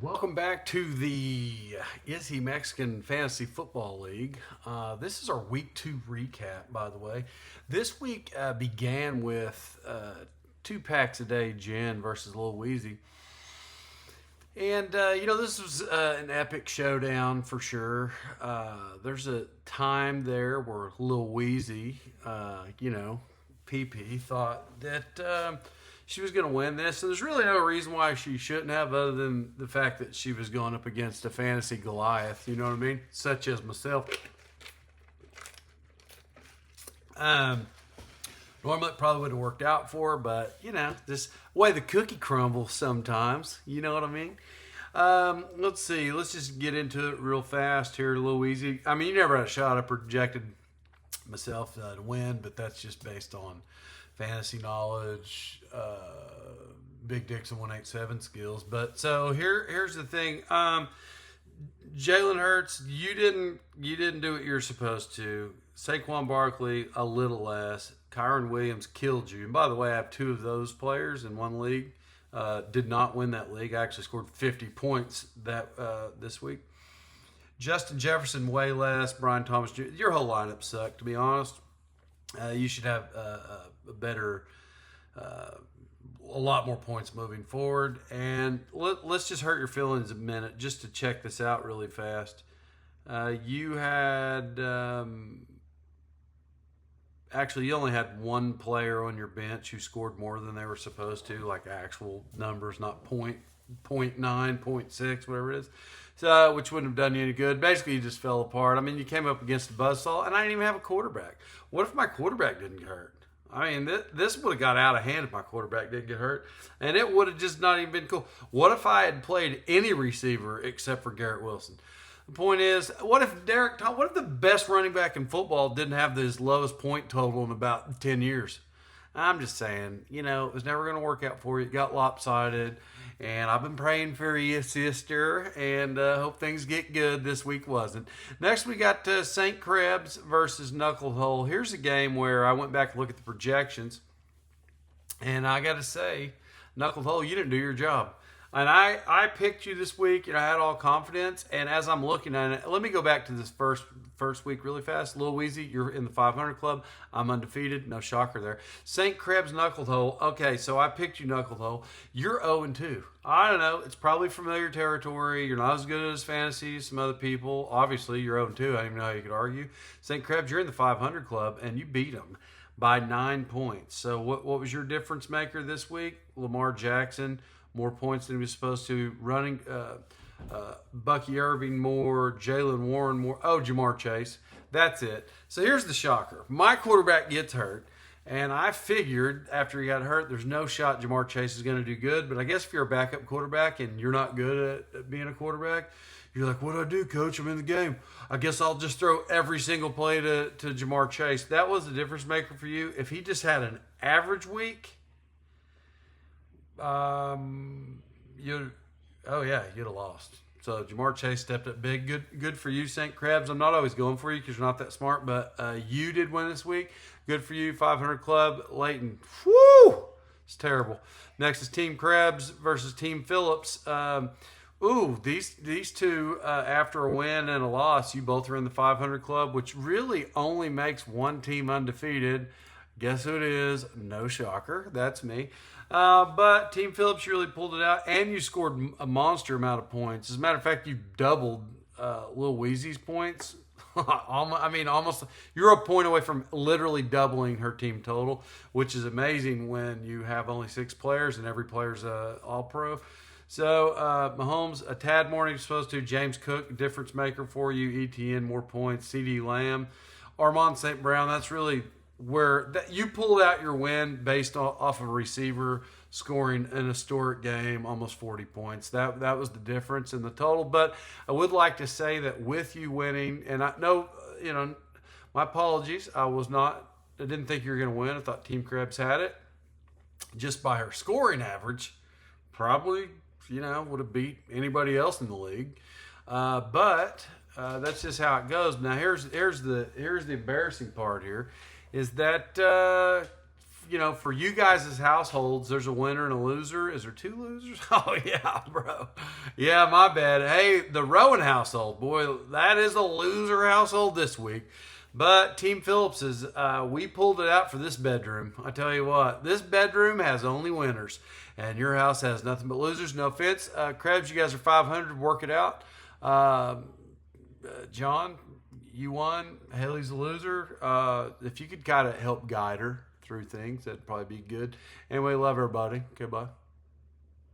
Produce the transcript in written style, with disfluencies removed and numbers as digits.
Welcome back to the Is He Mexican Fantasy Football League. This is our week 2 recap, by the way. This week began with 2 packs a day gin versus Lil Weezy. And, this was an epic showdown for sure. There's a time there where Lil Weezy, PP, thought that she was going to win this. And there's really no reason why she shouldn't have, other than the fact that she was going up against a fantasy Goliath, you know what I mean? Such as myself. Normally it probably would have worked out for her, but, this way the cookie crumbles sometimes, you know what I mean? Let's see. Let's just get into it real fast here, a little easy. I mean, you never had a shot. I projected myself to win, but that's just based on fantasy knowledge, Big Dixon 187 skills. But so here's the thing. Jalen Hurts, you didn't do what you're supposed to. Saquon Barkley, a little less. Kyron Williams killed you. And by the way, I have 2 of those players in one league. Did not win that league. I actually scored 50 points this week. Justin Jefferson, way less. Brian Thomas Jr. Your whole lineup sucked, to be honest. You should have a better, a lot more points moving forward. And let's just hurt your feelings a minute just to check this out really fast. You had, actually, you only had 1 player on your bench who scored more than they were supposed to, like actual numbers, not 0.9, 0.6, whatever it is. So, which wouldn't have done you any good. Basically, you just fell apart. I mean, you came up against a buzzsaw, and I didn't even have a quarterback. What if my quarterback didn't get hurt? I mean, this would have got out of hand if my quarterback didn't get hurt, and it would have just not even been cool. What if I had played any receiver except for Garrett Wilson? The point is, what if the best running back in football didn't have his lowest point total in about 10 years? I'm just saying, it was never going to work out for you. It got lopsided. And I've been praying for you, sister, and hope things get good. This week wasn't. Next, we got St. Krebs versus Knucklehole. Here's a game where I went back and looked at the projections. And I got to say, Knucklehole, you didn't do your job. And I picked you this week, and I had all confidence. And as I'm looking at it, let me go back to this first week really fast. Lil Weezy, you're in the 500 club. I'm undefeated. No shocker there. St. Krebs, Knucklehole. Okay, so I picked you, Knucklehole. You're 0-2. I don't know. It's probably familiar territory. You're not as good as fantasy as some other people. Obviously, you're 0-2. I don't even know how you could argue. St. Krebs, you're in the 500 club, and you beat them by 9 points. So what was your difference maker this week? Lamar Jackson. More points than he was supposed to. Running, Bucky Irving more. Jalen Warren more. Oh, Jamar Chase. That's it. So here's the shocker. My quarterback gets hurt. And I figured after he got hurt, there's no shot Jamar Chase is going to do good. But I guess if you're a backup quarterback and you're not good at being a quarterback, you're like, what do I do, coach? I'm in the game. I guess I'll just throw every single play to Jamar Chase. That was the difference maker for you. If he just had an average week, you'd have lost. So Jamar Chase stepped up big. Good for you, St. Krebs. I'm not always going for you because you're not that smart, but you did win this week. Good for you, 500 club. Leighton, whoo, it's terrible. Next is Team Krebs versus Team Phillips. These two, after a win and a loss, you both are in the 500 club, which really only makes one team undefeated. Guess who it is? No shocker. That's me. But Team Phillips, you really pulled it out, and you scored a monster amount of points. As a matter of fact, you doubled Lil Weezy's points. Almost. You're a point away from literally doubling her team total, which is amazing when you have only 6 players and every player's all-pro. So Mahomes, a tad more than he's supposed to. James Cook, difference maker for you. ETN, more points. CD Lamb. Armand St. Brown, that's really where you pulled out your win based off of a receiver scoring an historic game, almost 40 points. That was the difference in the total. But I would like to say that with you winning, and I know, my apologies. I didn't think you were going to win. I thought Team Krebs had it. Just by her scoring average, probably, would have beat anybody else in the league. But that's just how it goes. Now here's the embarrassing part here. Is that you know, for you guys as households, there's a winner and a loser. Is there two losers? Oh, yeah, bro. Yeah, my bad. Hey, the Rowan household, boy, that is a loser household this week. But Team Phillips is, we pulled it out for this bedroom. I tell you what, this bedroom has only winners, and your house has nothing but losers. No offense, Krebs, you guys are 500. Work it out. John, you won. Haley's a loser. If you could kind of help guide her through things, that'd probably be good. Anyway, love everybody. Okay, bye.